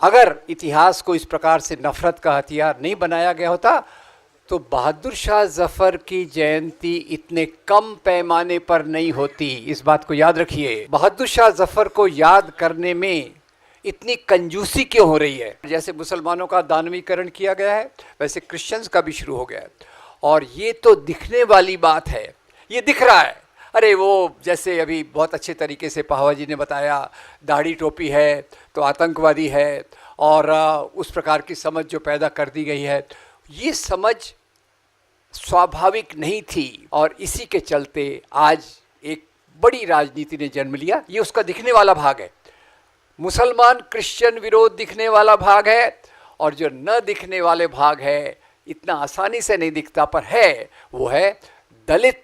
अगर इतिहास को इस प्रकार से नफरत का हथियार नहीं बनाया गया होता तो बहादुर शाह जफर की जयंती इतने कम पैमाने पर नहीं होती। इस बात को याद रखिए। बहादुर शाह जफर को याद करने में इतनी कंजूसी क्यों हो रही है? जैसे मुसलमानों का दानवीकरण किया गया है वैसे क्रिश्चियंस का भी शुरू हो गया है। और ये तो दिखने वाली बात है, ये दिख रहा है। अरे वो जैसे अभी बहुत अच्छे तरीके से पाहवा जी ने बताया, दाढ़ी टोपी है तो आतंकवादी है, और उस प्रकार की समझ जो पैदा कर दी गई है, ये समझ स्वाभाविक नहीं थी। और इसी के चलते आज एक बड़ी राजनीति ने जन्म लिया। ये उसका दिखने वाला भाग है। मुसलमान क्रिश्चियन विरोध दिखने वाला भाग है, और जो न दिखने वाले भाग है, इतना आसानी से नहीं दिखता पर है, वो है दलित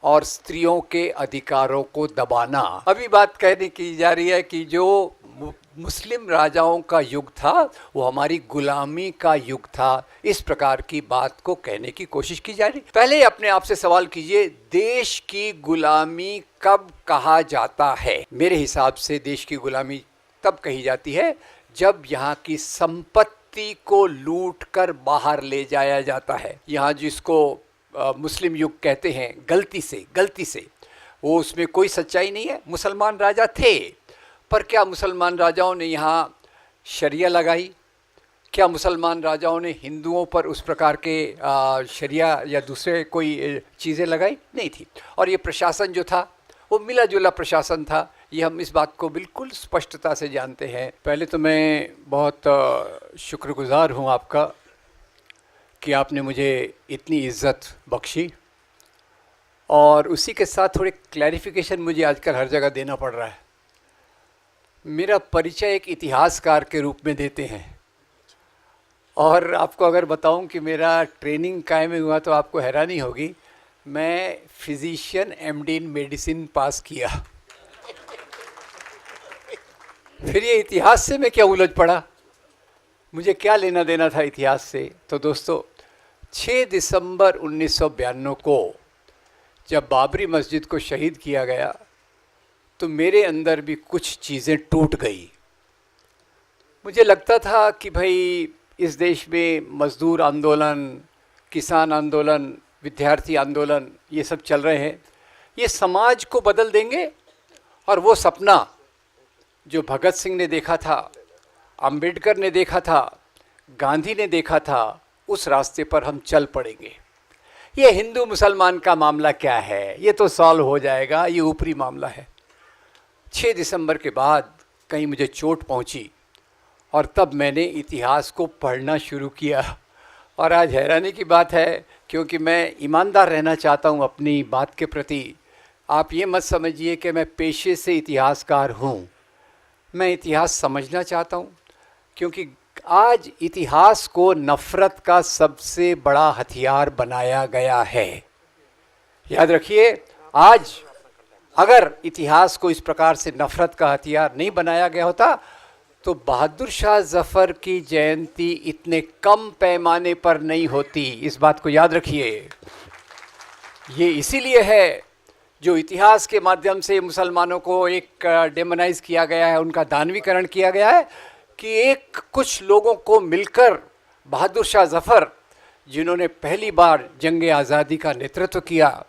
और स्त्रियों के अधिकारों को दबाना। अभी बात कहने की जा रही है कि जो मुस्लिम राजाओं का युग था वो हमारी गुलामी का युग था। इस प्रकार की बात को कहने की कोशिश की जा रही। पहले अपने आप से सवाल कीजिए, देश की गुलामी कब कहा जाता है? मेरे हिसाब से देश की गुलामी तब कही जाती है जब यहाँ की संपत्ति को लूट कर बाहर ले जाया जाता है। यहाँ जिसको मुस्लिम युग कहते हैं, गलती से वो, उसमें कोई सच्चाई नहीं है। मुसलमान राजा थे, पर क्या मुसलमान राजाओं ने यहाँ शरिया लगाई? क्या मुसलमान राजाओं ने हिंदुओं पर उस प्रकार के शरिया या दूसरे कोई चीज़ें लगाई? नहीं थी। और ये प्रशासन जो था वो मिला जुला प्रशासन था। ये हम इस बात को बिल्कुल स्पष्टता से जानते हैं। पहले तो मैं बहुत शुक्रगुजार हूँ आपका कि आपने मुझे इतनी इज्जत बख्शी, और उसी के साथ थोड़े क्लैरिफिकेशन मुझे आजकल हर जगह देना पड़ रहा है। मेरा परिचय एक इतिहासकार के रूप में देते हैं, और आपको अगर बताऊं कि मेरा ट्रेनिंग काय में हुआ तो आपको हैरानी होगी। मैं फिजिशियन एमडी इन मेडिसिन पास किया। फिर ये इतिहास से मैं क्या उलझ पड़ा? मुझे क्या लेना देना था इतिहास से? तो दोस्तों, 6 दिसंबर 1992 को जब बाबरी मस्जिद को शहीद किया गया तो मेरे अंदर भी कुछ चीज़ें टूट गई। मुझे लगता था कि भाई इस देश में मज़दूर आंदोलन, किसान आंदोलन, विद्यार्थी आंदोलन, ये सब चल रहे हैं, ये समाज को बदल देंगे, और वो सपना जो भगत सिंह ने देखा था, अंबेडकर ने देखा था, गांधी ने देखा था, उस रास्ते पर हम चल पड़ेंगे। ये हिंदू मुसलमान का मामला क्या है, ये तो सॉल्व हो जाएगा, ये ऊपरी मामला है। 6 दिसंबर के बाद कहीं मुझे चोट पहुंची, और तब मैंने इतिहास को पढ़ना शुरू किया। और आज हैरानी की बात है, क्योंकि मैं ईमानदार रहना चाहता हूं अपनी बात के प्रति। आप ये मत समझिए कि मैं पेशे से इतिहासकार हूं। मैं इतिहास समझना चाहता हूं, क्योंकि आज इतिहास को नफ़रत का सबसे बड़ा हथियार बनाया गया है। याद रखिए, आज अगर इतिहास को इस प्रकार से नफ़रत का हथियार नहीं बनाया गया होता तो बहादुर शाह जफ़र की जयंती इतने कम पैमाने पर नहीं होती। इस बात को याद रखिए। ये इसीलिए है जो इतिहास के माध्यम से मुसलमानों को एक डेमोनाइज किया गया है, उनका दानवीकरण किया गया है, कि एक कुछ लोगों को मिलकर बहादुर शाह जफ़र, जिन्होंने पहली बार जंग आज़ादी का नेतृत्व किया,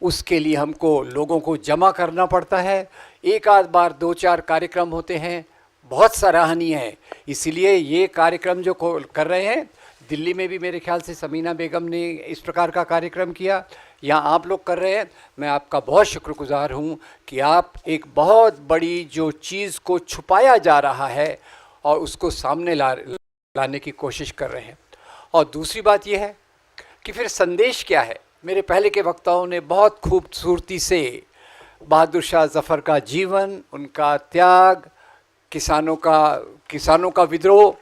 उसके लिए हमको लोगों को जमा करना पड़ता है। एक आध बार 2-4 कार्यक्रम होते हैं, बहुत सराहनीय है। इसीलिए ये कार्यक्रम जो कर रहे हैं, दिल्ली में भी मेरे ख्याल से समीना बेगम ने इस प्रकार का कार्यक्रम किया, यहाँ आप लोग कर रहे हैं। मैं आपका बहुत शुक्रगुजार हूँ कि आप एक बहुत बड़ी जो चीज़ को छुपाया जा रहा है और उसको सामने लाने की कोशिश कर रहे हैं। और दूसरी बात यह है कि फिर संदेश क्या है? मेरे पहले के वक्ताओं ने बहुत खूबसूरती से बहादुर शाह जफ़र का जीवन, उनका त्याग, किसानों का विद्रोह,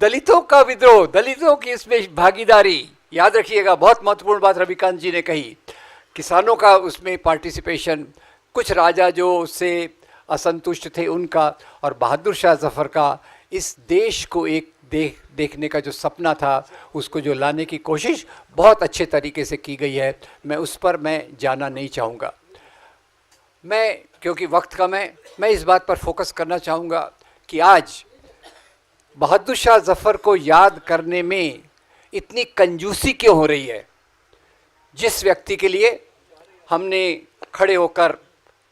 दलितों का विद्रोह, दलितों की इसमें भागीदारी, याद रखिएगा, बहुत महत्वपूर्ण बात रविकांत जी ने कही, किसानों का उसमें पार्टिसिपेशन, कुछ राजा जो उससे असंतुष्ट थे उनका, और बहादुर शाह जफ़र का इस देश को एक देखने का जो सपना था, उसको जो लाने की कोशिश बहुत अच्छे तरीके से की गई है। मैं उस पर जाना नहीं चाहूँगा। क्योंकि वक्त कम है, मैं इस बात पर फोकस करना चाहूँगा कि आज बहादुर शाह जफर को याद करने में इतनी कंजूसी क्यों हो रही है? जिस व्यक्ति के लिए हमने खड़े होकर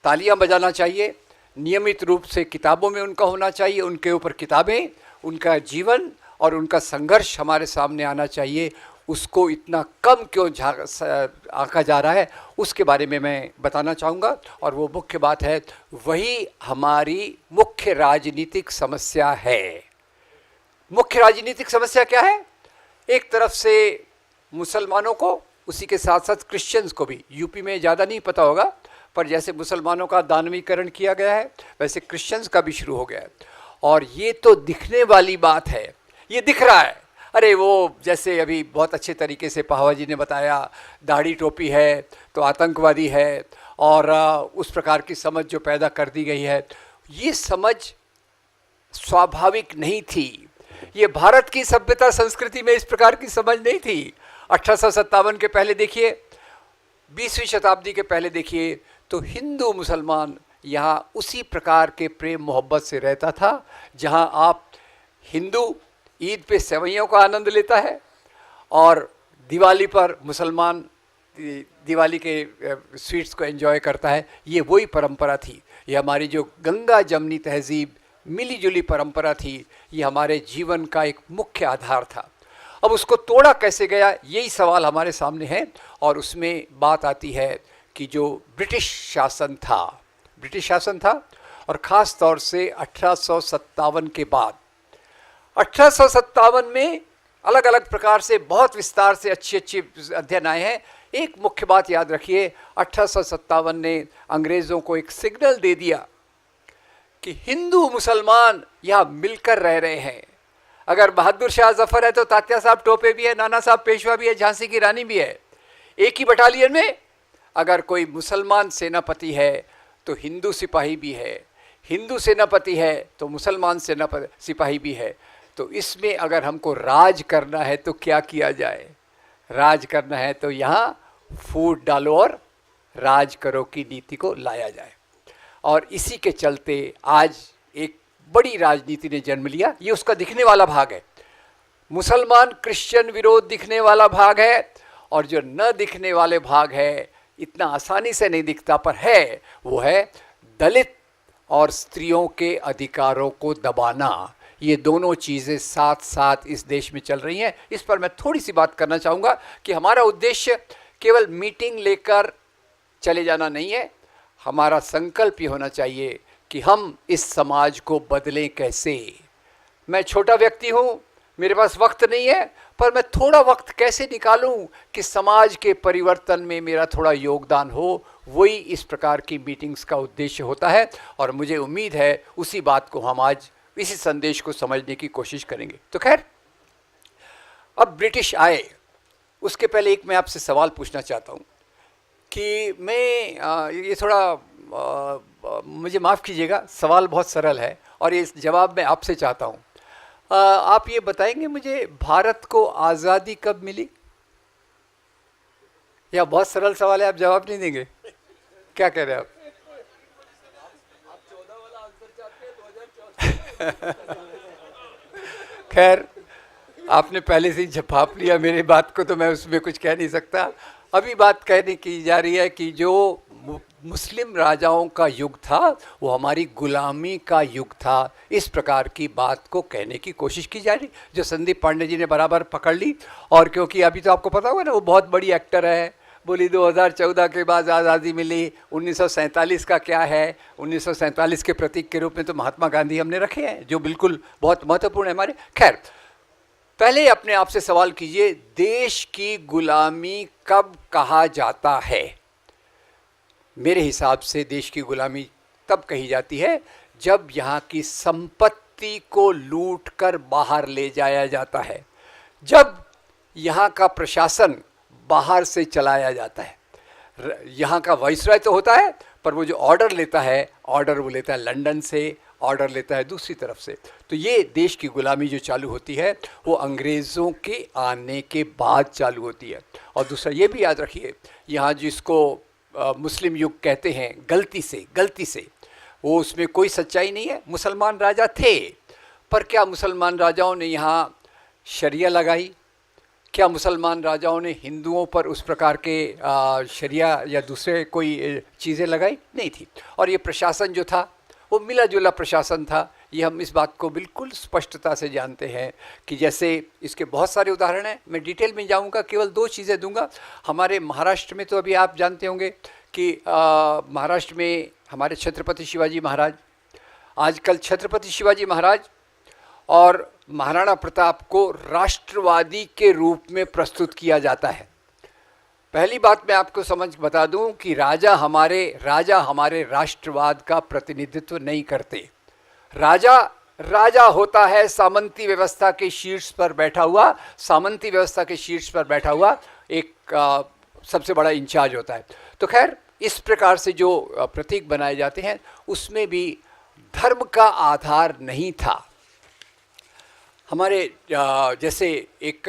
तालियां बजाना चाहिए, नियमित रूप से किताबों में उनका होना चाहिए, उनके ऊपर किताबें, उनका जीवन और उनका संघर्ष हमारे सामने आना चाहिए, उसको इतना कम क्यों आंका जा रहा है, उसके बारे में मैं बताना चाहूँगा। और वो मुख्य बात है, वही हमारी मुख्य राजनीतिक समस्या है। मुख्य राजनीतिक समस्या क्या है? एक तरफ से मुसलमानों को, उसी के साथ साथ क्रिश्चियंस को भी, यूपी में ज़्यादा नहीं पता होगा, पर जैसे मुसलमानों का दानवीकरण किया गया है वैसे क्रिश्चियंस का भी शुरू हो गया है। और ये तो दिखने वाली बात है, ये दिख रहा है। अरे वो जैसे अभी बहुत अच्छे तरीके से पाहवा जी ने बताया, दाढ़ी टोपी है तो आतंकवादी है, और उस प्रकार की समझ जो पैदा कर दी गई है, ये समझ स्वाभाविक नहीं थी। ये भारत की सभ्यता संस्कृति में इस प्रकार की समझ नहीं थी। 1857 के पहले देखिए, 20वीं शताब्दी के पहले देखिए, तो हिंदू मुसलमान यहाँ उसी प्रकार के प्रेम मोहब्बत से रहता था। जहाँ आप हिंदू ईद पे सेवइयों का आनंद लेता है और दिवाली पर मुसलमान दिवाली के स्वीट्स को एंजॉय करता है, ये वही परंपरा थी। ये हमारी जो गंगा जमनी तहजीब मिली जुली परंपरा थी, ये हमारे जीवन का एक मुख्य आधार था। अब उसको तोड़ा कैसे गया, यही सवाल हमारे सामने है। और उसमें बात आती है कि जो ब्रिटिश शासन था, और ख़ास तौर से 1857 के बाद, 1857 में अलग अलग प्रकार से बहुत विस्तार से अच्छे अध्ययन आए हैं। एक मुख्य बात याद रखिए, 1857 ने अंग्रेज़ों को एक सिग्नल दे दिया कि हिंदू मुसलमान यहाँ मिलकर रह रहे हैं। अगर बहादुर शाह जफर है तो तात्या साहब टोपे भी है, नाना साहब पेशवा भी है, झांसी की रानी भी है। एक ही बटालियन में अगर कोई मुसलमान सेनापति है तो हिंदू सिपाही भी है, हिंदू सेनापति है तो मुसलमान सिपाही भी है। तो इसमें अगर हमको राज करना है तो क्या किया जाए? राज करना है तो यहाँ फूट डालो और राज करो की नीति को लाया जाए। और इसी के चलते आज एक बड़ी राजनीति ने जन्म लिया। ये उसका दिखने वाला भाग है। मुसलमान क्रिश्चियन विरोध दिखने वाला भाग है, और जो न दिखने वाले भाग है, इतना आसानी से नहीं दिखता पर है, वो है दलित और स्त्रियों के अधिकारों को दबाना। ये दोनों चीज़ें साथ साथ इस देश में चल रही हैं। इस पर मैं थोड़ी सी बात करना चाहूँगा कि हमारा उद्देश्य केवल मीटिंग लेकर चले जाना नहीं है। हमारा संकल्प ये होना चाहिए कि हम इस समाज को बदलें कैसे। मैं छोटा व्यक्ति हूँ, मेरे पास वक्त नहीं है, पर मैं थोड़ा वक्त कैसे निकालूं कि समाज के परिवर्तन में मेरा थोड़ा योगदान हो, वही इस प्रकार की मीटिंग्स का उद्देश्य होता है। और मुझे उम्मीद है उसी बात को हम आज इसी संदेश को समझने की कोशिश करेंगे। तो खैर, अब ब्रिटिश आए, उसके पहले एक मैं आपसे सवाल पूछना चाहता हूँ कि मैं ये थोड़ा मुझे माफ़ कीजिएगा, सवाल बहुत सरल है और ये जवाब मैं आपसे चाहता हूँ। आप ये बताएंगे मुझे, भारत को आज़ादी कब मिली? या बहुत सरल सवाल है, आप जवाब नहीं देंगे? क्या कह रहे हैं आप? खैर, आपने पहले से ही झपाप लिया मेरी बात को, तो मैं उसमें कुछ कह नहीं सकता। अभी बात कहने की जा रही है कि जो मुस्लिम राजाओं का युग था वो हमारी गुलामी का युग था। इस प्रकार की बात को कहने की कोशिश की जा रही, जो संदीप पांडे जी ने बराबर पकड़ ली। और क्योंकि अभी तो आपको पता होगा ना, वो बहुत बड़ी एक्टर है, बोली 2014 के बाद आज़ादी मिली, 1947 का क्या है, 1947 के प्रतीक के रूप में तो महात्मा गांधी हमने रखे हैं, जो बिल्कुल बहुत महत्वपूर्ण है हमारे। खैर, पहले अपने आप से सवाल कीजिए, देश की गुलामी कब कहा जाता है? मेरे हिसाब से देश की गुलामी तब कही जाती है जब यहाँ की संपत्ति को लूट कर बाहर ले जाया जाता है, जब यहाँ का प्रशासन बाहर से चलाया जाता है। यहाँ का वाइसरॉय तो होता है, पर वो जो ऑर्डर लेता है, ऑर्डर वो लेता है लंदन से, ऑर्डर लेता है दूसरी तरफ से। तो ये देश की गुलामी जो चालू होती है वो अंग्रेज़ों के आने के बाद चालू होती है। और दूसरा ये भी याद रखिए, यहाँ जिसको मुस्लिम युग कहते हैं गलती से, वो उसमें कोई सच्चाई नहीं है। मुसलमान राजा थे, पर क्या मुसलमान राजाओं ने यहाँ शरिया लगाई? क्या मुसलमान राजाओं ने हिंदुओं पर उस प्रकार के शरिया या दूसरे कोई चीज़ें लगाई? नहीं थी। और ये प्रशासन जो था वो मिला जुला प्रशासन था। ये हम इस बात को बिल्कुल स्पष्टता से जानते हैं कि जैसे इसके बहुत सारे उदाहरण हैं। मैं डिटेल में जाऊंगा, केवल 2 चीज़ें दूंगा। हमारे महाराष्ट्र में तो अभी आप जानते होंगे कि महाराष्ट्र में हमारे छत्रपति शिवाजी महाराज, आजकल छत्रपति शिवाजी महाराज और महाराणा प्रताप को राष्ट्रवादी के रूप में प्रस्तुत किया जाता है। पहली बात मैं आपको बता दूं कि राजा हमारे राष्ट्रवाद का प्रतिनिधित्व नहीं करते। राजा होता है सामंती व्यवस्था के शीर्ष पर बैठा हुआ एक सबसे बड़ा इंचार्ज होता है। तो खैर, इस प्रकार से जो प्रतीक बनाए जाते हैं उसमें भी धर्म का आधार नहीं था। हमारे जैसे एक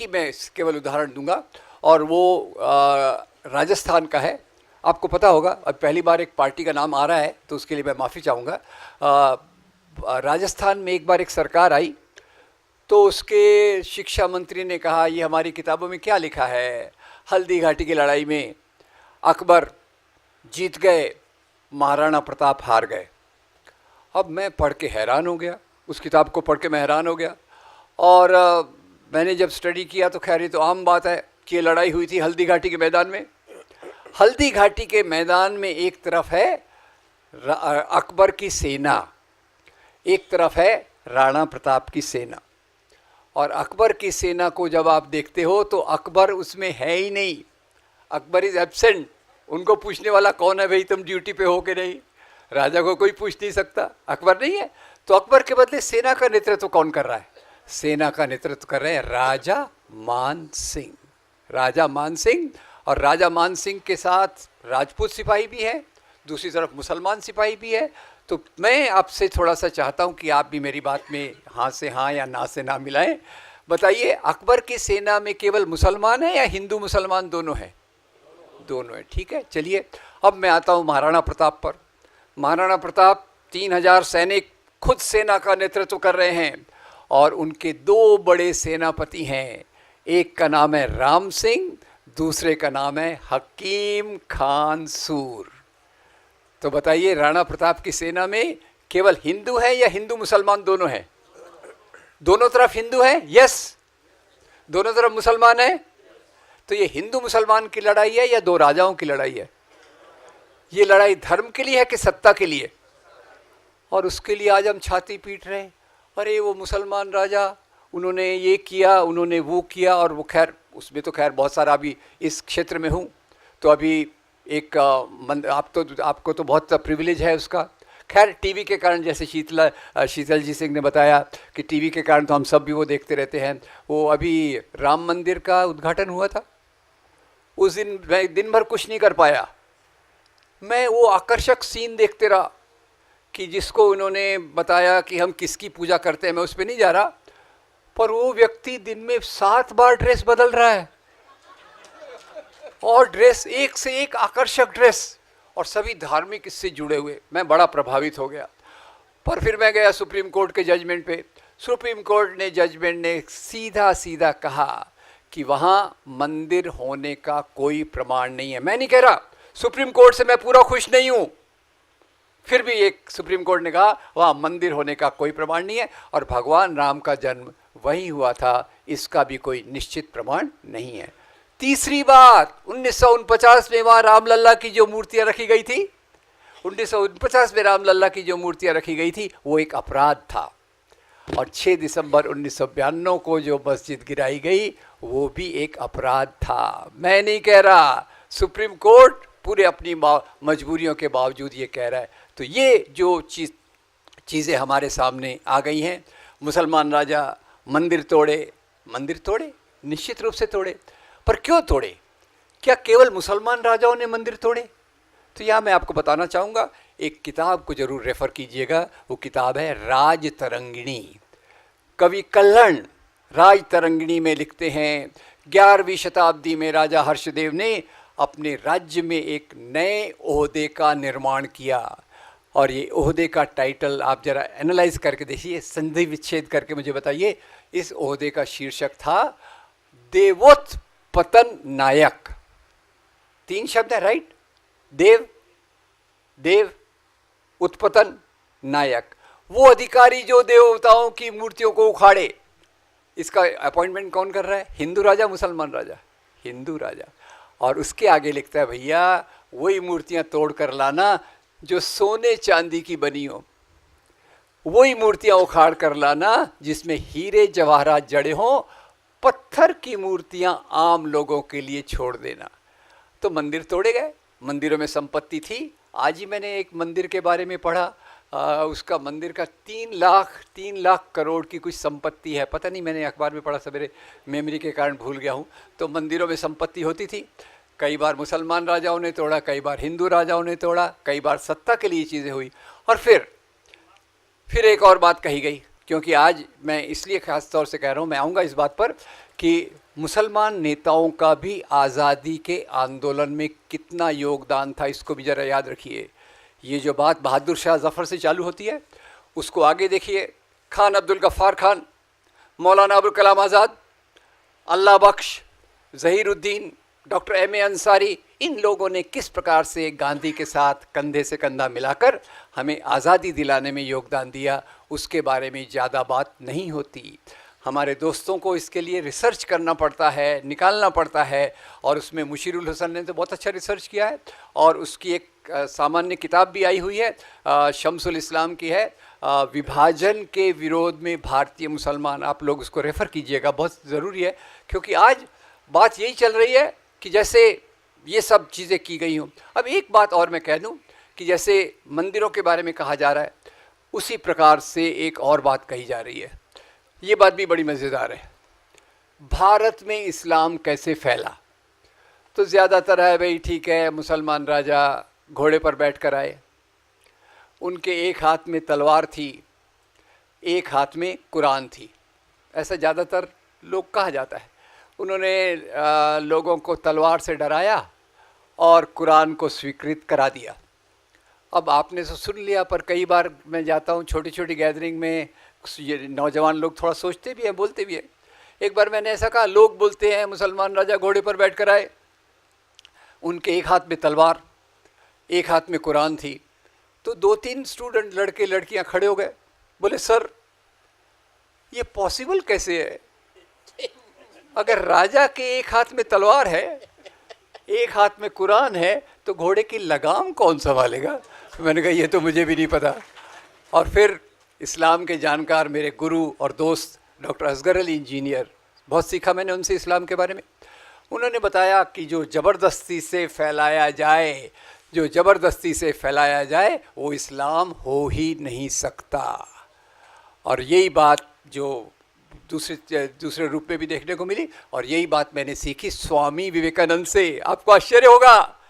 ही मैं केवल उदाहरण दूंगा और वो राजस्थान का है। आपको पता होगा, अब पहली बार एक पार्टी का नाम आ रहा है तो उसके लिए मैं माफ़ी चाहूँगा। राजस्थान में एक बार एक सरकार आई तो उसके शिक्षा मंत्री ने कहा, ये हमारी किताबों में क्या लिखा है, हल्दी घाटी की लड़ाई में अकबर जीत गए, महाराणा प्रताप हार गए। अब मैं पढ़ के हैरान हो गया, उस किताब को पढ़ के मैं हैरान हो गया। और मैंने जब स्टडी किया तो खैर ये तो आम बात है कि ये लड़ाई हुई थी हल्दी घाटी के मैदान में। हल्दी घाटी के मैदान में एक तरफ है अकबर की सेना, एक तरफ है राणा प्रताप की सेना। और अकबर की सेना को जब आप देखते हो तो अकबर उसमें है ही नहीं, अकबर इज एब्सेंट। उनको पूछने वाला कौन है, भाई तुम ड्यूटी पे हो कि नहीं? राजा को कोई पूछ नहीं सकता, अकबर नहीं है। तो अकबर के बदले सेना का नेतृत्व कौन कर रहा है? सेना का नेतृत्व कर रहे हैं राजा मान सिंह। राजा मान सिंह, और राजा मान सिंह के साथ राजपूत सिपाही भी है, दूसरी तरफ मुसलमान सिपाही भी है। तो मैं आपसे थोड़ा सा चाहता हूँ कि आप भी मेरी बात में हाँ से हाँ या ना से ना मिलाएं। बताइए, अकबर की सेना में केवल मुसलमान है या हिंदू मुसलमान दोनों हैं? दोनों हैं। ठीक है, चलिए अब मैं आता हूँ महाराणा प्रताप पर। महाराणा प्रताप 3000 सैनिक खुद सेना का नेतृत्व कर रहे हैं और उनके 2 बड़े सेनापति हैं। एक का नाम है राम सिंह, दूसरे का नाम है हकीम खान सूर। तो बताइए, राणा प्रताप की सेना में केवल हिंदू है या हिंदू मुसलमान दोनों हैं? दोनों तरफ हिंदू है, यस। दोनों तरफ मुसलमान है। तो ये हिंदू मुसलमान की लड़ाई है या 2 राजाओं की लड़ाई है? ये लड़ाई धर्म के लिए है कि सत्ता के लिए? और उसके लिए आज हम छाती पीट रहे हैं, अरे वो मुसलमान राजा, उन्होंने ये किया, उन्होंने वो किया। और वो खैर उसमें तो खैर बहुत सारा, अभी इस क्षेत्र में हूँ तो अभी एक आपको तो बहुत प्रिविलेज है उसका। खैर टीवी के कारण, जैसे शीतल जी सिंह ने बताया कि टीवी के कारण तो हम सब भी वो देखते रहते हैं। वो अभी राम मंदिर का उद्घाटन हुआ था, उस दिन मैं दिन भर कुछ नहीं कर पाया। मैं वो आकर्षक सीन देखते रहा कि जिसको उन्होंने बताया कि हम किसकी पूजा करते हैं, मैं उस पर नहीं जा रहा, पर वो व्यक्ति दिन में 7 बार ड्रेस बदल रहा है, और ड्रेस एक से एक आकर्षक ड्रेस, और सभी धार्मिक इससे जुड़े हुए। मैं बड़ा प्रभावित हो गया। पर फिर मैं गया सुप्रीम कोर्ट के जजमेंट पे। सुप्रीम कोर्ट ने जजमेंट ने सीधा सीधा कहा कि वहाँ मंदिर होने का कोई प्रमाण नहीं है। मैं नहीं कह रहा, सुप्रीम कोर्ट से मैं पूरा खुश नहीं हूँ, फिर भी एक सुप्रीम कोर्ट ने कहा वहाँ मंदिर होने का कोई प्रमाण नहीं है, और भगवान राम का जन्म वहीं हुआ था, इसका भी कोई निश्चित प्रमाण नहीं है। तीसरी बात, 1949 में वहाँ रामलल्ला की जो मूर्तियाँ रखी गई थी, 1949 में रामलल्ला की जो मूर्तियाँ रखी गई थी वो एक अपराध था। और 6 दिसंबर 1992 को जो मस्जिद गिराई गई वो भी एक अपराध था। मैं नहीं कह रहा, सुप्रीम कोर्ट पूरे अपनी मजबूरियों के बावजूद ये कह रहा है। तो ये जो चीज़ें हमारे सामने आ गई हैं, मुसलमान राजा मंदिर तोड़े, निश्चित रूप से तोड़े। पर क्यों तोड़े? क्या केवल मुसलमान राजाओं ने मंदिर तोड़े? तो यहाँ मैं आपको बताना चाहूँगा, एक किताब को जरूर रेफ़र कीजिएगा। वो किताब है राजतरंगिणी। कवि कल्हण राजतरंगिणी में लिखते हैं, 11वीं शताब्दी में राजा हर्षदेव ने अपने राज्य में एक नए ओहदे का निर्माण किया। और ये ओहदे का टाइटल आप जरा एनालाइज करके देखिए, संधि विच्छेद करके मुझे बताइए, इस ओहदे का शीर्षक था देवोत्पतन नायक। 3 शब्द है, राइट? देव, देव, उत्पतन, नायक। वो अधिकारी जो देवताओं की मूर्तियों को उखाड़े। इसका अपॉइंटमेंट कौन कर रहा है? हिंदू राजा, मुसलमान राजा? हिंदू राजा। और उसके आगे लिखता है, भैया वही मूर्तियां तोड़ कर लाना जो सोने चांदी की बनी हो, वही मूर्तियां उखाड़ कर लाना जिसमें हीरे जवाहरात जड़े हों, पत्थर की मूर्तियां आम लोगों के लिए छोड़ देना। तो मंदिर तोड़े गए, मंदिरों में संपत्ति थी। आज ही मैंने एक मंदिर के बारे में पढ़ा, उसका मंदिर का 3 लाख करोड़ की कुछ संपत्ति है। पता नहीं, मैंने अखबार में पढ़ा, सवेरे मेमोरी के कारण भूल गया हूँ। तो मंदिरों में संपत्ति होती थी, कई बार मुसलमान राजाओं ने तोड़ा, कई बार हिंदू राजाओं ने तोड़ा, कई बार सत्ता के लिए चीज़ें हुई। और फिर एक और बात कही गई, क्योंकि आज मैं इसलिए ख़ास तौर से कह रहा हूँ, मैं आऊँगा इस बात पर कि मुसलमान नेताओं का भी आज़ादी के आंदोलन में कितना योगदान था, इसको भी ज़रा याद रखिए। ये जो बात बहादुर शाह ज़फ़र से चालू होती है, उसको आगे देखिए। खान अब्दुल गफ़्फ़ार खान, मौलाना अबुल कलाम आज़ाद, अल्लाह बख्श, ज़हीरुद्दीन, डॉक्टर M.A. अंसारी, इन लोगों ने किस प्रकार से गांधी के साथ कंधे से कंधा मिलाकर हमें आज़ादी दिलाने में योगदान दिया, उसके बारे में ज़्यादा बात नहीं होती। हमारे दोस्तों को इसके लिए रिसर्च करना पड़ता है, निकालना पड़ता है, और उसमें मुशीरुल हसन ने तो बहुत अच्छा रिसर्च किया है, और उसकी एक सामान्य किताब भी आई हुई है, शम्सुल इस्लाम की है, विभाजन के विरोध में भारतीय मुसलमान। आप लोग उसको रेफ़र कीजिएगा, बहुत ज़रूरी है, क्योंकि आज बात यही चल रही है कि जैसे ये सब चीज़ें की गई हों। अब एक बात और मैं कह दूं कि जैसे मंदिरों के बारे में कहा जा रहा है, उसी प्रकार से एक और बात कही जा रही है। ये बात भी बड़ी मज़ेदार है। भारत में इस्लाम कैसे फैला? तो ज़्यादातर है भाई, ठीक है, मुसलमान राजा घोड़े पर बैठ कर आए, उनके एक हाथ में तलवार थी, एक हाथ में कुरान थी, ऐसा ज़्यादातर लोग कहा जाता है। उन्होंने लोगों को तलवार से डराया और कुरान को स्वीकृत करा दिया। अब आपने तो सुन लिया, पर कई बार मैं जाता हूँ छोटी छोटी गैदरिंग में, ये नौजवान लोग थोड़ा सोचते भी हैं, बोलते भी हैं। एक बार मैंने ऐसा कहा, लोग बोलते हैं मुसलमान राजा घोड़े पर बैठ कर आए, उनके एक हाथ में तलवार, एक हाथ में कुरान थी। तो 2-3 स्टूडेंट, लड़के लड़कियां खड़े हो गए, बोले सर ये पॉसिबल कैसे है? अगर राजा के एक हाथ में तलवार है, एक हाथ में कुरान है, तो घोड़े की लगाम कौन संभालेगा? मैंने कहा ये तो मुझे भी नहीं पता। और फिर इस्लाम के जानकार मेरे गुरु और दोस्त डॉक्टर असगर अली इंजीनियर, बहुत सीखा मैंने उनसे इस्लाम के बारे में। उन्होंने बताया कि जो ज़बरदस्ती से फैलाया जाए, जो ज़बरदस्ती से फैलाया जाए, वो इस्लाम हो ही नहीं सकता। और यही बात जो दूसरे रूप में भी देखने को मिली, और यही बात मैंने सीखी स्वामी विवेकानंद से। आपको आश्चर्य होगा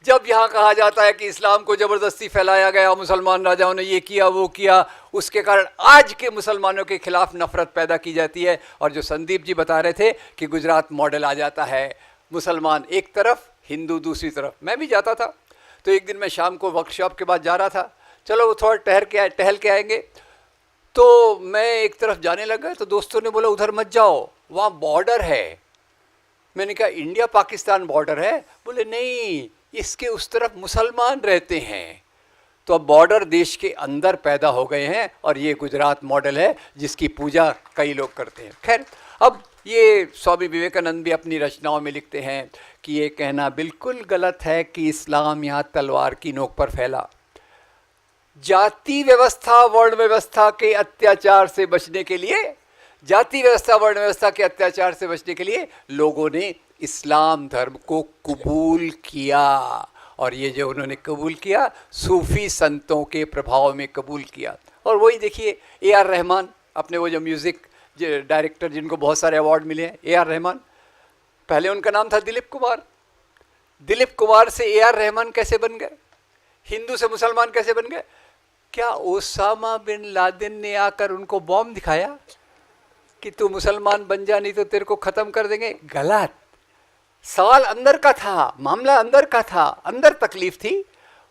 जब यहाँ कहा जाता है कि इस्लाम को ज़बरदस्ती फैलाया गया, मुसलमान राजाओं ने ये किया वो किया, उसके कारण आज के मुसलमानों के खिलाफ नफरत पैदा की जाती है। और जो संदीप जी बता रहे थे कि गुजरात मॉडल आ जाता है, मुसलमान एक तरफ, हिंदू दूसरी तरफ। मैं भी जाता था, तो एक दिन मैं शाम को वर्कशॉप के बाद जा रहा था, चलो वो थोड़ा टहल के आएंगे, तो मैं एक तरफ जाने लगा, तो दोस्तों ने बोला उधर मत जाओ, वहाँ बॉर्डर है। मैंने कहा इंडिया पाकिस्तान बॉर्डर है? बोले नहीं, इसके उस तरफ मुसलमान रहते हैं। तो अब बॉर्डर देश के अंदर पैदा हो गए हैं, और ये गुजरात मॉडल है जिसकी पूजा कई लोग करते हैं। खैर, अब ये स्वामी विवेकानंद भी अपनी रचनाओं में लिखते हैं कि ये कहना बिल्कुल गलत है कि इस्लाम यहाँ तलवार की नोक पर फैला। जाति व्यवस्था वर्ण व्यवस्था के अत्याचार से बचने के लिए, जाति व्यवस्था वर्ण व्यवस्था के अत्याचार से बचने के लिए लोगों ने इस्लाम धर्म को कबूल किया। और ये जो उन्होंने कबूल किया, सूफी संतों के प्रभाव में कबूल किया। और वही देखिए A.R. रहमान, अपने वो जो म्यूज़िक डायरेक्टर जिनको बहुत सारे अवार्ड मिले हैं, A.R. रहमान, पहले उनका नाम था दिलीप कुमार। दिलीप कुमार से A.R. रहमान कैसे बन गए? हिंदू से मुसलमान कैसे बन गए? क्या ओसामा बिन लादेन ने आकर उनको बॉम्ब दिखाया कि तू मुसलमान बन जा नहीं तो तेरे को ख़त्म कर देंगे? गलत। सवाल अंदर का था, मामला अंदर का था, अंदर तकलीफ थी।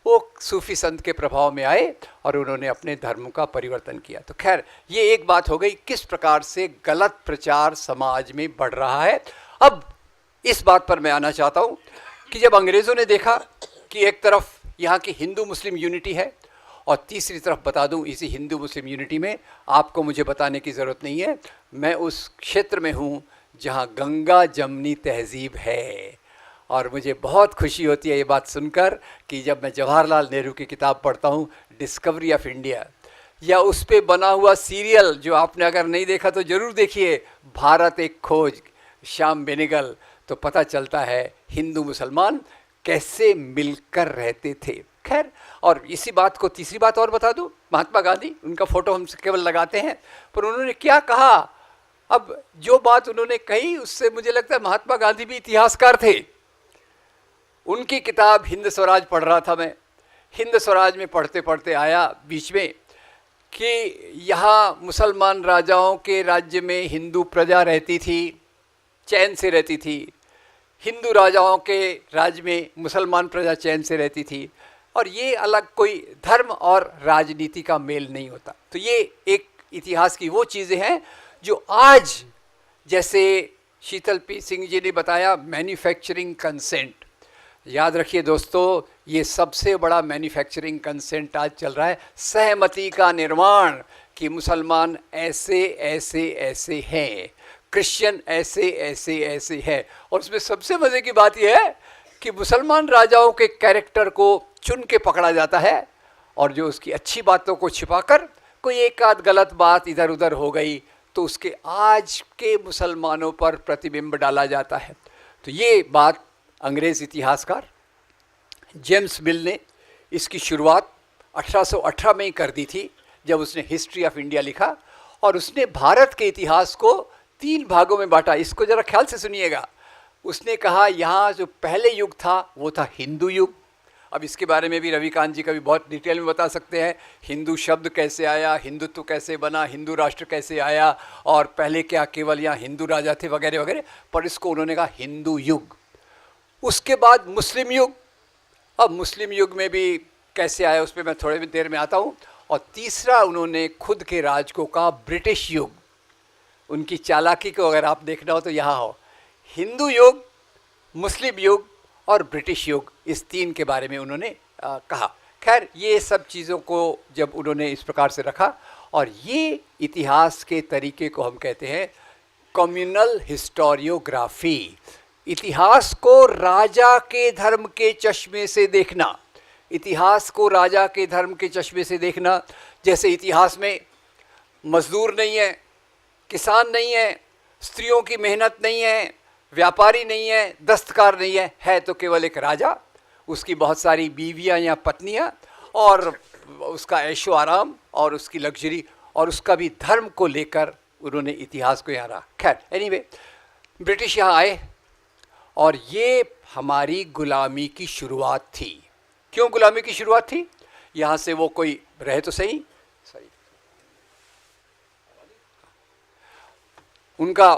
वो सूफी संत के प्रभाव में आए और उन्होंने अपने धर्म का परिवर्तन किया। तो खैर ये एक बात हो गई किस प्रकार से गलत प्रचार समाज में बढ़ रहा है। अब इस बात पर मैं आना चाहता हूँ कि जब अंग्रेज़ों ने देखा कि एक तरफ यहाँ की हिंदू मुस्लिम यूनिटी है और तीसरी तरफ बता दूं इसी हिंदू मुस्लिम यूनिटी में आपको मुझे बताने की ज़रूरत नहीं है, मैं उस क्षेत्र में हूँ जहाँ गंगा जमनी तहज़ीब है। और मुझे बहुत खुशी होती है ये बात सुनकर कि जब मैं जवाहरलाल नेहरू की किताब पढ़ता हूँ डिस्कवरी ऑफ इंडिया, या उस पे बना हुआ सीरियल जो आपने अगर नहीं देखा तो ज़रूर देखिए, भारत एक खोज, श्याम बेनेगल, तो पता चलता है हिंदू मुसलमान कैसे मिलकर रहते थे। खैर, और इसी बात को तीसरी बात और बता दूं, महात्मा गांधी, उनका फोटो हम केवल लगाते हैं, पर उन्होंने क्या कहा, अब जो बात उन्होंने कही उससे मुझे लगता है महात्मा गांधी भी इतिहासकार थे। उनकी किताब हिंद स्वराज पढ़ रहा था मैं, हिंद स्वराज में पढ़ते पढ़ते आया बीच में कि यहाँ मुसलमान राजाओं के राज्य में हिंदू प्रजा रहती थी, चैन से रहती थी, हिंदू राजाओं के राज्य में मुसलमान प्रजा चैन से रहती थी, और ये अलग कोई धर्म और राजनीति का मेल नहीं होता। तो ये एक इतिहास की वो चीज़ें हैं जो आज, जैसे शीतल पी सिंह जी ने बताया, मैन्युफैक्चरिंग कंसेंट, याद रखिए दोस्तों, ये सबसे बड़ा मैन्युफैक्चरिंग कंसेंट आज चल रहा है, सहमति का निर्माण कि मुसलमान ऐसे ऐसे ऐसे हैं, क्रिश्चियन ऐसे ऐसे ऐसे है। और उसमें सबसे मज़े की बात यह है कि मुसलमान राजाओं के कैरेक्टर को चुन के पकड़ा जाता है और जो उसकी अच्छी बातों को छिपाकर कोई एक आध गलत बात इधर उधर हो गई तो उसके आज के मुसलमानों पर प्रतिबिंब डाला जाता है। तो ये बात अंग्रेज़ इतिहासकार जेम्स मिल ने इसकी शुरुआत 1818 में ही कर दी थी जब उसने हिस्ट्री ऑफ इंडिया लिखा, और उसने भारत के इतिहास को 3 भागों में बांटा। इसको ज़रा ख्याल से सुनिएगा। उसने कहा यहाँ जो पहले युग था वो था हिंदू युग। अब इसके बारे में भी रविकांत जी का भी बहुत डिटेल में बता सकते हैं, हिंदू शब्द कैसे आया, हिंदुत्व कैसे बना, हिंदू राष्ट्र कैसे आया, और पहले क्या केवल यहाँ हिंदू राजा थे वगैरह वगैरह, पर इसको उन्होंने कहा हिंदू युग। उसके बाद मुस्लिम युग, अब मुस्लिम युग में भी कैसे आया उस पर मैं थोड़ी देर में आता हूँ। और तीसरा उन्होंने खुद के राज को कहा ब्रिटिश युग। उनकी चालाकी को अगर आप देखना हो तो यहाँ हो, हिंदू युग, मुस्लिम युग और ब्रिटिश युग, इस 3 के बारे में उन्होंने कहा। खैर, ये सब चीज़ों को जब उन्होंने इस प्रकार से रखा, और ये इतिहास के तरीके को हम कहते हैं कम्युनल हिस्टोरियोग्राफी। इतिहास को राजा के धर्म के चश्मे से देखना, इतिहास को राजा के धर्म के चश्मे से देखना। जैसे इतिहास में मजदूर नहीं है, किसान नहीं है, स्त्रियों की मेहनत नहीं है, व्यापारी नहीं है, दस्तकार नहीं है, है तो केवल एक राजा, उसकी बहुत सारी बीवियां या पत्नियां, और उसका ऐशो आराम और उसकी लग्जरी, और उसका भी धर्म को लेकर उन्होंने इतिहास को यहाँ रहा। खैर, एनीवे, ब्रिटिश यहाँ आए और ये हमारी गुलामी की शुरुआत थी। क्यों गुलामी की शुरुआत थी? यहाँ से वो कोई रहे तो सही, उनका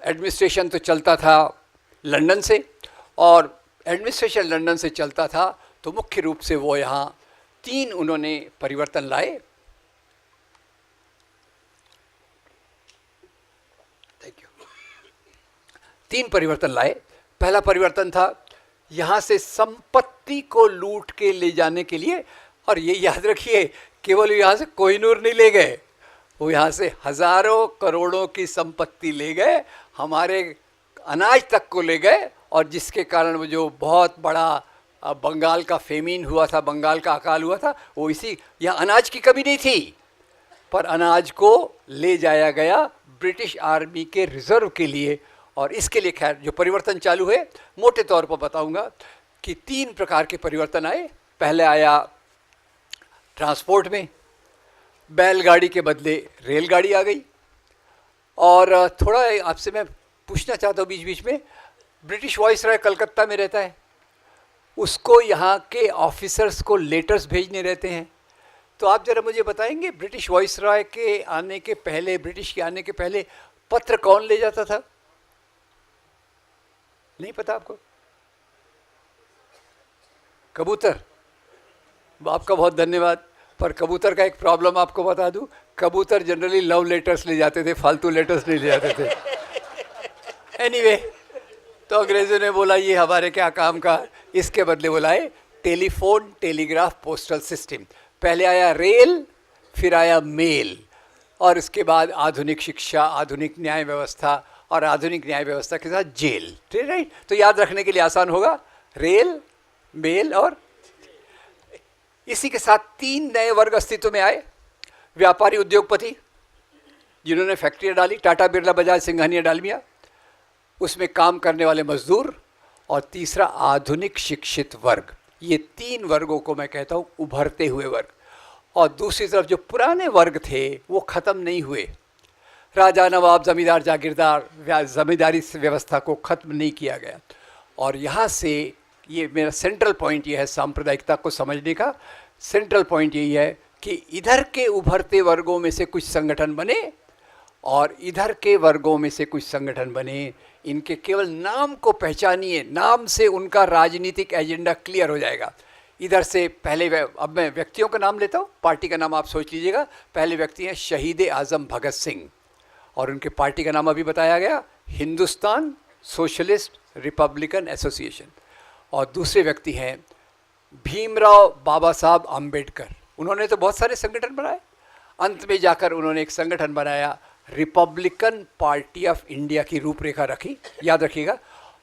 एडमिनिस्ट्रेशन तो चलता था लंदन से, और एडमिनिस्ट्रेशन लंदन से चलता था तो मुख्य रूप से वो यहाँ 3 उन्होंने परिवर्तन लाए। Thank you. 3 परिवर्तन लाए। पहला परिवर्तन था यहाँ से संपत्ति को लूट के ले जाने के लिए, और ये याद रखिए केवल यहाँ से कोहिनूर नहीं ले गए, वो यहाँ से हजारों करोड़ों की संपत्ति ले गए, हमारे अनाज तक को ले गए, और जिसके कारण वो जो बहुत बड़ा बंगाल का फेमिन हुआ था, बंगाल का अकाल हुआ था, वो इसी, यहाँ अनाज की कमी नहीं थी, पर अनाज को ले जाया गया ब्रिटिश आर्मी के रिजर्व के लिए। और इसके लिए खैर जो परिवर्तन चालू है, मोटे तौर पर बताऊंगा कि 3 प्रकार के परिवर्तन आए। पहले आया ट्रांसपोर्ट में, बैलगाड़ी के बदले रेलगाड़ी आ गई। और थोड़ा आपसे मैं पूछना चाहता हूँ बीच बीच में, ब्रिटिश वाइसरॉय कलकत्ता में रहता है, उसको यहाँ के ऑफिसर्स को लेटर्स भेजने रहते हैं, तो आप ज़रा मुझे बताएंगे ब्रिटिश वाइसरॉय के आने के पहले, ब्रिटिश के आने के पहले पत्र कौन ले जाता था? नहीं पता आपको? कबूतर? आपका बहुत धन्यवाद। पर कबूतर का एक प्रॉब्लम आपको बता दूं, कबूतर जनरली लव लेटर्स ले जाते थे, फालतू लेटर्स नहीं ले जाते थे। एनीवे, तो अंग्रेजों ने बोला ये हमारे क्या काम का, इसके बदले बुलाए टेलीफोन, टेलीग्राफ, पोस्टल सिस्टम। पहले आया रेल, फिर आया मेल, और इसके बाद आधुनिक शिक्षा, आधुनिक न्याय व्यवस्था, और आधुनिक न्याय व्यवस्था के साथ जेल। ठीक, राइट? तो याद रखने के लिए आसान होगा, रेल, मेल और इसी के साथ 3 नए वर्ग अस्तित्व में आए। व्यापारी उद्योगपति जिन्होंने फैक्ट्रियां डाली, टाटा, बिरला, बजाज, सिंघानिया, डालमिया, उसमें काम करने वाले मजदूर, और तीसरा आधुनिक शिक्षित वर्ग। ये 3 वर्गों को मैं कहता हूँ उभरते हुए वर्ग। और दूसरी तरफ जो पुराने वर्ग थे वो ख़त्म नहीं हुए। राजा, नवाब, जमींदार, जागीरदार, जमींदारी व्यवस्था को ख़त्म नहीं किया गया। और यहाँ से ये मेरा सेंट्रल पॉइंट ये है, सांप्रदायिकता को समझने का सेंट्रल पॉइंट यही है कि इधर के उभरते वर्गों में से कुछ संगठन बने और इधर के वर्गों में से कुछ संगठन बने। इनके केवल नाम को पहचानिए, नाम से उनका राजनीतिक एजेंडा क्लियर हो जाएगा। इधर से पहले अब मैं व्यक्तियों का नाम लेता हूँ, पार्टी का नाम आप सोच लीजिएगा। पहले व्यक्ति हैं शहीद आज़म भगत सिंह, और उनके पार्टी का नाम अभी बताया गया, हिंदुस्तान सोशलिस्ट रिपब्लिकन एसोसिएशन। और दूसरे व्यक्ति हैं भीमराव बाबा साहब आम्बेडकर। उन्होंने तो बहुत सारे संगठन बनाए, अंत में जाकर उन्होंने एक संगठन बनाया, रिपब्लिकन पार्टी ऑफ इंडिया की रूपरेखा रखी, याद रखिएगा।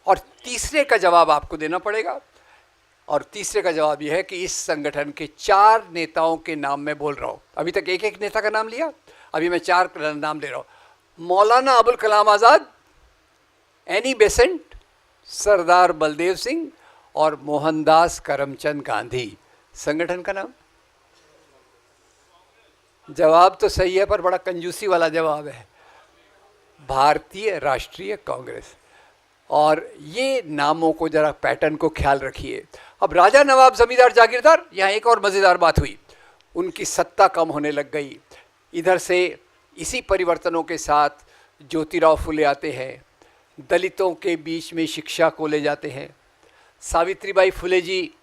और तीसरे का जवाब आपको देना पड़ेगा, और तीसरे का जवाब यह है कि इस संगठन के 4 नेताओं के नाम मैं बोल रहा हूँ। अभी तक एक एक नेता का नाम लिया, अभी मैं 4 नाम ले रहा हूँ। मौलाना अबुल कलाम आज़ाद, एनी बेसेंट, सरदार बलदेव सिंह और मोहनदास करमचंद गांधी। संगठन का नाम? जवाब तो सही है पर बड़ा कंजूसी वाला जवाब है, भारतीय राष्ट्रीय कांग्रेस। और ये नामों को जरा पैटर्न को ख्याल रखिए। अब राजा, नवाब, जमींदार, जागीरदार, यहाँ एक और मज़ेदार बात हुई, उनकी सत्ता कम होने लग गई। इधर से इसी परिवर्तनों के साथ ज्योतिराव फुले आते हैं, दलितों के बीच में शिक्षा को ले जाते हैं। सावित्रीबाई फुले जी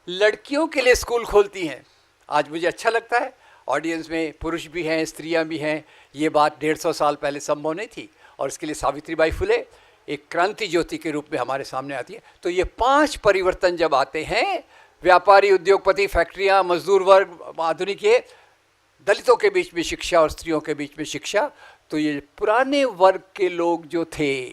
लड़कियों के लिए स्कूल खोलती हैं। आज मुझे अच्छा लगता है, ऑडियंस में पुरुष भी हैं, स्त्रियां भी हैं। ये बात 150 साल पहले संभव नहीं थी, और इसके लिए सावित्रीबाई फुले एक क्रांति ज्योति के रूप में हमारे सामने आती है। तो ये 5 परिवर्तन जब आते हैं, व्यापारी, उद्योगपति, फैक्ट्रियाँ, मजदूर वर्ग, आधुनिक, ये दलितों के बीच में शिक्षा और स्त्रियों के बीच में शिक्षा, तो ये पुराने वर्ग के लोग जो थे,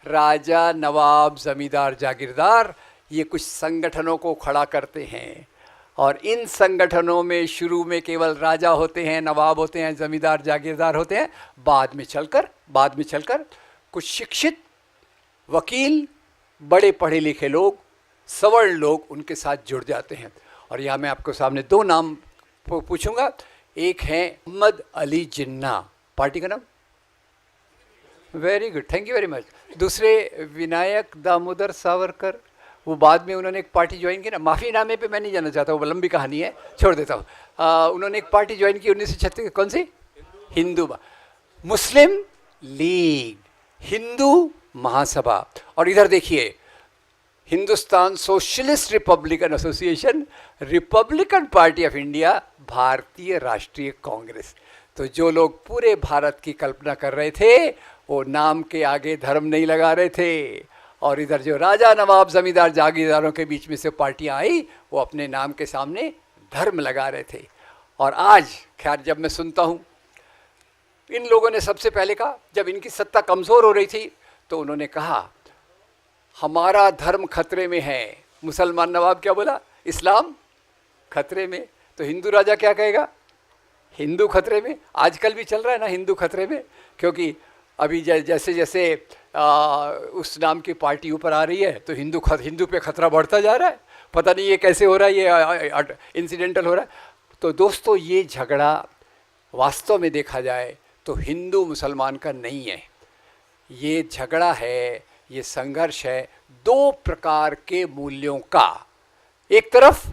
राजा, नवाब, जमींदार, जागीरदार, ये कुछ संगठनों को खड़ा करते हैं। और इन संगठनों में शुरू में केवल राजा होते हैं, नवाब होते हैं, जमींदार, जागीरदार होते हैं। बाद में चलकर कुछ शिक्षित वकील, बड़े पढ़े लिखे लोग, सवर्ण लोग उनके साथ जुड़ जाते हैं। और यहाँ मैं आपको सामने 2 नाम पूछूंगा। एक है मोहम्मद अली जिन्ना, पार्टी का नाम? Very good, thank you very much. दूसरे विनायक दामोदर सावरकर, वो बाद में उन्होंने एक पार्टी ज्वाइन की ना, माफ़ीनामे पे मैं नहीं जाना चाहता, वो लंबी कहानी है, छोड़ देता हूँ। उन्होंने एक पार्टी ज्वाइन की 1936, कौन सी? हिंदू मुस्लिम लीग, हिंदू महासभा। और इधर देखिए, Hindustan socialist Republican association, Republican party of India, भारतीय राष्ट्रीय कांग्रेस। तो जो लोग पूरे भारत की कल्पना कर रहे थे वो नाम के आगे धर्म नहीं लगा रहे थे, और इधर जो राजा, नवाब, जमींदार, जागीरदारों के बीच में से पार्टियां आई, वो अपने नाम के सामने धर्म लगा रहे थे। और आज खैर जब मैं सुनता हूँ, इन लोगों ने सबसे पहले कहा, जब इनकी सत्ता कमज़ोर हो रही थी तो उन्होंने कहा हमारा धर्म खतरे में है। मुसलमान नवाब क्या बोला? इस्लाम खतरे में। तो हिंदू राजा क्या कहेगा? हिंदू खतरे में। आजकल भी चल रहा है ना हिंदू खतरे में, क्योंकि अभी जैसे जैसे उस नाम की पार्टी ऊपर आ रही है तो हिंदू पे खतरा बढ़ता जा रहा है। पता नहीं ये कैसे हो रहा है, ये इंसिडेंटल हो रहा है। तो दोस्तों, ये झगड़ा वास्तव में देखा जाए तो हिंदू मुसलमान का नहीं है, ये झगड़ा है, ये संघर्ष है 2 प्रकार के मूल्यों का। एक तरफ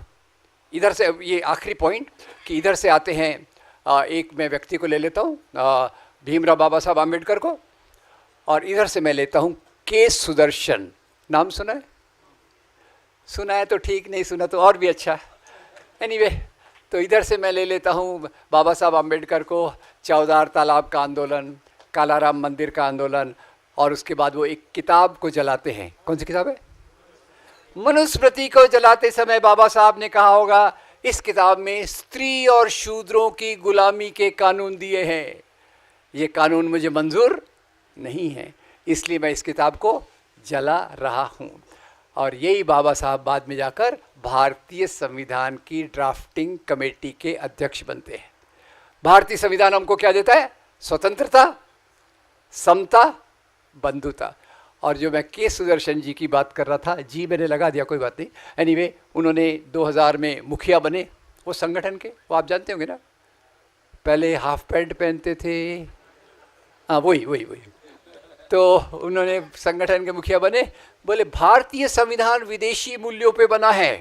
इधर से, ये आखिरी पॉइंट कि इधर से आते हैं, एक मैं व्यक्ति को ले लेता हूँ, भीमराव बाबा साहब आम्बेडकर को, और इधर से मैं लेता हूँ के सुदर्शन। नाम सुना है? सुना है तो ठीक, नहीं सुना तो और भी अच्छा। एनीवे, तो इधर से मैं ले लेता हूँ बाबा साहब आम्बेडकर को, चौदार तालाब का आंदोलन, कालाराम मंदिर का आंदोलन, और उसके बाद वो एक किताब को जलाते हैं। कौन सी किताब है? मनुस्मृति को जलाते समय बाबा साहब ने कहा होगा इस किताब में स्त्री और शूद्रों की गुलामी के कानून दिए हैं, ये कानून मुझे मंजूर नहीं है, इसलिए मैं इस किताब को जला रहा हूँ। और यही बाबा साहब बाद में जाकर भारतीय संविधान की ड्राफ्टिंग कमेटी के अध्यक्ष बनते हैं। भारतीय संविधान हमको क्या देता है? स्वतंत्रता, समता, बंधुता। और जो मैं के सुदर्शन जी की बात कर रहा था, जी मैंने लगा दिया, कोई बात नहीं। एनीवे, उन्होंने 2000 में मुखिया बने वो संगठन के, वो आप जानते होंगे ना, पहले हाफ पैंट पहनते थे, हाँ वही। तो उन्होंने संगठन के मुखिया बने, बोले भारतीय संविधान विदेशी मूल्यों पे बना है,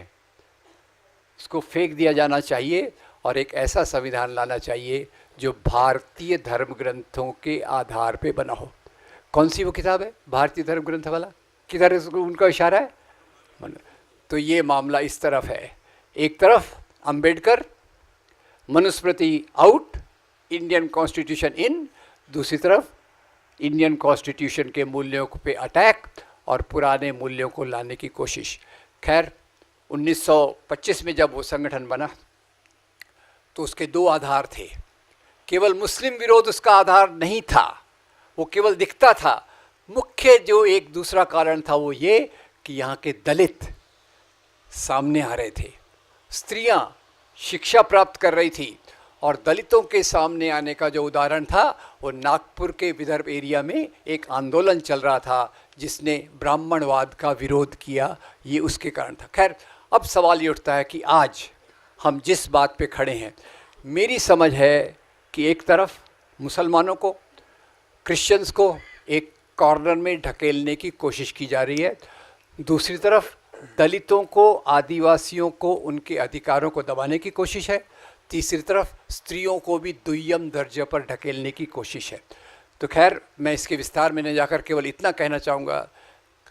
इसको फेंक दिया जाना चाहिए और एक ऐसा संविधान लाना चाहिए जो भारतीय धर्म ग्रंथों के आधार पे बना हो। कौन सी वो किताब है? भारतीय धर्म ग्रंथ वाला, किधर उनका इशारा है? तो ये मामला इस तरफ है, एक तरफ Ambedkar, Manusmriti out, Indian constitution in, दूसरी तरफ इंडियन कॉन्स्टिट्यूशन के मूल्यों पे अटैक और पुराने मूल्यों को लाने की कोशिश। खैर 1925 में जब वो संगठन बना तो उसके दो आधार थे। केवल मुस्लिम विरोध उसका आधार नहीं था, वो केवल दिखता था। मुख्य जो एक दूसरा कारण था वो ये कि यहाँ के दलित सामने आ रहे थे, स्त्रियां शिक्षा प्राप्त कर रही थी, और दलितों के सामने आने का जो उदाहरण था वो नागपुर के विदर्भ एरिया में एक आंदोलन चल रहा था जिसने ब्राह्मणवाद का विरोध किया, ये उसके कारण था। खैर अब सवाल ये उठता है कि आज हम जिस बात पे खड़े हैं, मेरी समझ है कि एक तरफ मुसलमानों को, क्रिश्चियंस को एक कॉर्नर में ढकेलने की कोशिश की जा रही है, दूसरी तरफ दलितों को, आदिवासियों को, उनके अधिकारों को दबाने की कोशिश है, तीसरी तरफ स्त्रियों को भी दुय्यम दर्जे पर ढकेलने की कोशिश है। तो खैर मैं इसके विस्तार में नहीं जाकर केवल इतना कहना चाहूँगा,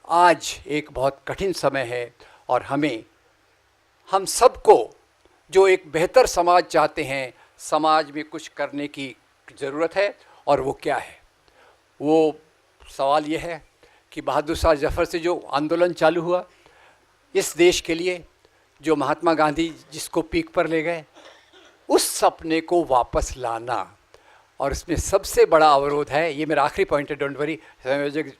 आज एक बहुत कठिन समय है और हम सबको जो एक बेहतर समाज चाहते हैं, समाज में कुछ करने की ज़रूरत है। और वो क्या है? वो सवाल ये है कि बहादुर शाह जफ़र से जो आंदोलन चालू हुआ इस देश के लिए, जो महात्मा गांधी जिसको पीक पर ले गए, उस सपने को वापस लाना। और इसमें सबसे बड़ा अवरोध है, ये मेरा आखिरी पॉइंट है, डोंट वरी,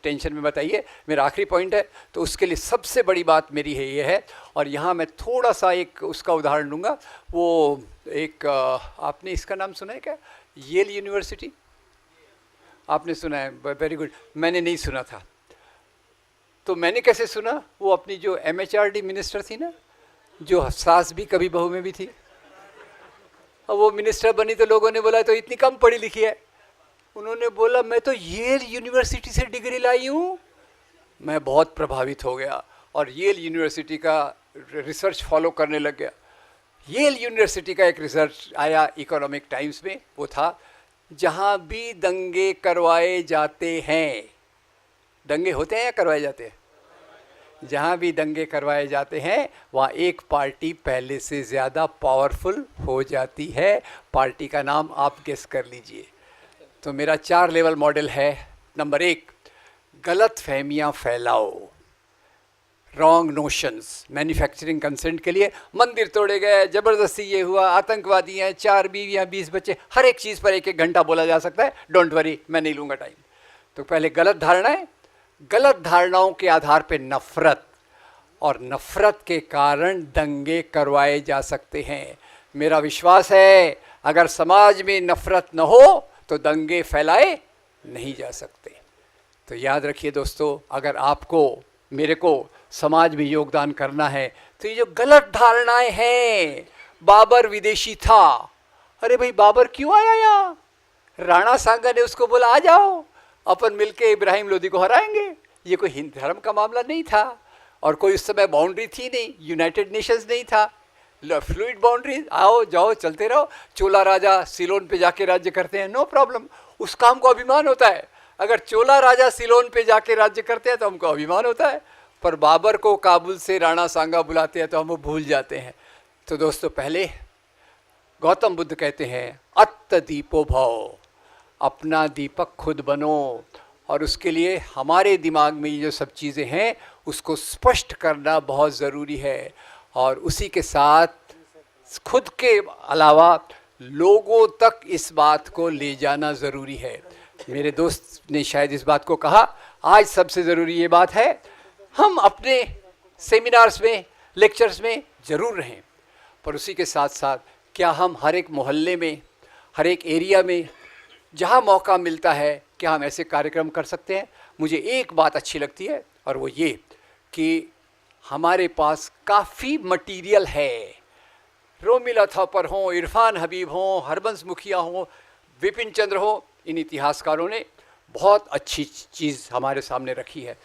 टेंशन में बताइए, मेरा आखिरी पॉइंट है। तो उसके लिए सबसे बड़ी बात मेरी है ये है, और यहाँ मैं थोड़ा सा एक उसका उदाहरण लूँगा। वो एक आपने इसका नाम सुना है क्या? येल यूनिवर्सिटी, आपने सुना है? Very good. मैंने नहीं सुना था। तो मैंने कैसे सुना? वो अपनी जो MHRD मिनिस्टर थी ना, जो सास भी कभी बहू में भी थी, अब वो मिनिस्टर बनी तो लोगों ने बोला तो इतनी कम पढ़ी लिखी है। उन्होंने बोला मैं तो येल यूनिवर्सिटी से डिग्री लाई हूँ। मैं बहुत प्रभावित हो गया और येल यूनिवर्सिटी का रिसर्च फॉलो करने लग गया। येल यूनिवर्सिटी का एक रिसर्च आया इकोनॉमिक टाइम्स में, वो था जहाँ भी दंगे करवाए जाते हैं, दंगे होते हैं या करवाए जाते हैं, जहाँ भी दंगे करवाए जाते हैं वहाँ एक पार्टी पहले से ज़्यादा पावरफुल हो जाती है। पार्टी का नाम आप गेस कर लीजिए। तो मेरा 4 लेवल मॉडल है। नंबर 1, गलत फहमियाँ फैलाओ, रॉन्ग नोशंस। मैन्युफैक्चरिंग कंसेंट के लिए मंदिर तोड़े गए, ज़बरदस्ती ये हुआ, आतंकवादी हैं, 4 बीवियाँ 20 बच्चे, हर एक चीज़ पर 1-1 घंटा बोला जा सकता है। डोंट वरी, मैं नहीं लूँगा टाइम। तो पहले गलत धारणाएं, गलत धारणाओं के आधार पे नफ़रत, और नफ़रत के कारण दंगे करवाए जा सकते हैं। मेरा विश्वास है अगर समाज में नफ़रत न हो तो दंगे फैलाए नहीं जा सकते। तो याद रखिए दोस्तों, अगर आपको, मेरे को समाज में योगदान करना है तो ये जो गलत धारणाएं हैं, बाबर विदेशी था, अरे भाई बाबर क्यों आया यहाँ? राणा सांगा ने उसको बोला आ जाओ, अपन मिलके इब्राहिम लोदी को हराएंगे। ये कोई हिंद धर्म का मामला नहीं था, और कोई उस समय बाउंड्री थी नहीं, यूनाइटेड नेशंस नहीं था, फ्लूइड बाउंड्री, आओ जाओ चलते रहो। चोला राजा सिलोन पे जाके राज्य करते हैं, नो प्रॉब्लम, उस काम को अभिमान होता है। अगर चोला राजा सिलोन पे जाके राज्य करते हैं तो हमको अभिमान होता है, पर बाबर को काबुल से राणा सांगा बुलाते हैं तो हम वो भूल जाते हैं। तो दोस्तों, पहले गौतम बुद्ध कहते हैं अत्त दीपो भव, अपना दीपक खुद बनो। और उसके लिए हमारे दिमाग में ये जो सब चीज़ें हैं उसको स्पष्ट करना बहुत ज़रूरी है, और उसी के साथ खुद के अलावा लोगों तक इस बात को ले जाना ज़रूरी है। मेरे दोस्त ने शायद इस बात को कहा, आज सबसे ज़रूरी ये बात है हम अपने सेमिनार्स में, लेक्चर्स में ज़रूर रहें, पर उसी के साथ साथ क्या हम हर एक मोहल्ले में, हर एक एरिया में जहाँ मौका मिलता है, क्या हम ऐसे कार्यक्रम कर सकते हैं। मुझे एक बात अच्छी लगती है और वो ये कि हमारे पास काफ़ी मटीरियल है। रोमिला थापर हों, इरफान हबीब हों, हरबंस मुखिया हों, विपिन चंद्र हों, इन इतिहासकारों ने बहुत अच्छी चीज़ हमारे सामने रखी है।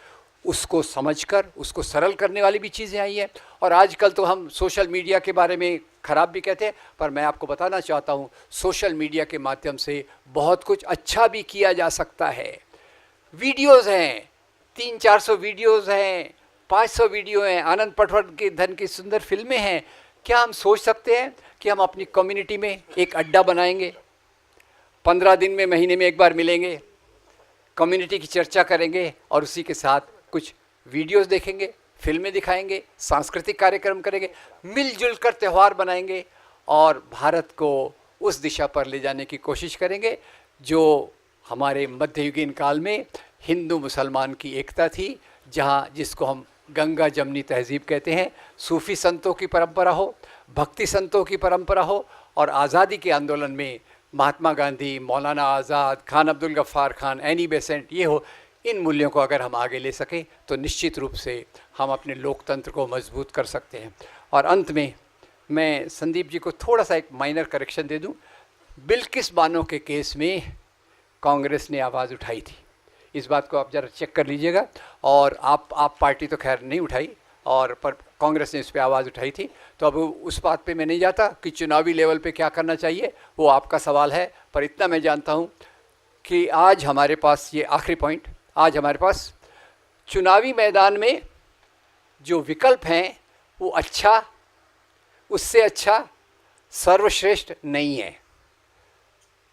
उसको समझकर उसको सरल करने वाली भी चीज़ें आई हैं। और आजकल तो हम सोशल मीडिया के बारे में ख़राब भी कहते हैं, पर मैं आपको बताना चाहता हूँ सोशल मीडिया के माध्यम से बहुत कुछ अच्छा भी किया जा सकता है। वीडियोज़ हैं, 300-400 वीडियोज़ हैं, 500 वीडियो हैं, आनंद पटवर्धन के धन की सुंदर फिल्में हैं। क्या हम सोच सकते हैं कि हम अपनी कम्युनिटी में एक अड्डा बनाएंगे, 15 दिन में, महीने में एक बार मिलेंगे, कम्युनिटी की चर्चा करेंगे और उसी के साथ कुछ वीडियोस देखेंगे, फिल्में दिखाएंगे, सांस्कृतिक कार्यक्रम करेंगे, मिलजुल कर त्यौहार बनाएंगे और भारत को उस दिशा पर ले जाने की कोशिश करेंगे जो हमारे मध्ययुगीन काल में हिंदू मुसलमान की एकता थी, जहाँ जिसको हम गंगा जमनी तहजीब कहते हैं। सूफ़ी संतों की परंपरा हो, भक्ति संतों की परंपरा हो, और आज़ादी के आंदोलन में महात्मा गांधी, मौलाना आज़ाद, खान अब्दुल गफ्फार खान, एनी बेसेंट, ये हो, इन मूल्यों को अगर हम आगे ले सकें तो निश्चित रूप से हम अपने लोकतंत्र को मजबूत कर सकते हैं। और अंत में मैं संदीप जी को थोड़ा सा एक माइनर करेक्शन दे दूं। बिल्किस बानो के केस में कांग्रेस ने आवाज़ उठाई थी, इस बात को आप ज़रा चेक कर लीजिएगा। और आप पार्टी तो खैर नहीं उठाई, और पर कांग्रेस ने इस पर आवाज़ उठाई थी। तो अब उस बात पे मैं नहीं जाता कि चुनावी लेवल पे क्या करना चाहिए, वो आपका सवाल है। पर इतना मैं जानता हूँ कि आज हमारे पास, ये आखिरी पॉइंट, आज हमारे पास चुनावी मैदान में जो विकल्प हैं वो अच्छा, उससे अच्छा, सर्वश्रेष्ठ नहीं है।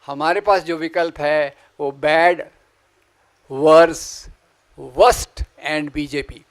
हमारे पास जो विकल्प है वो bad, worse, worst and BJP.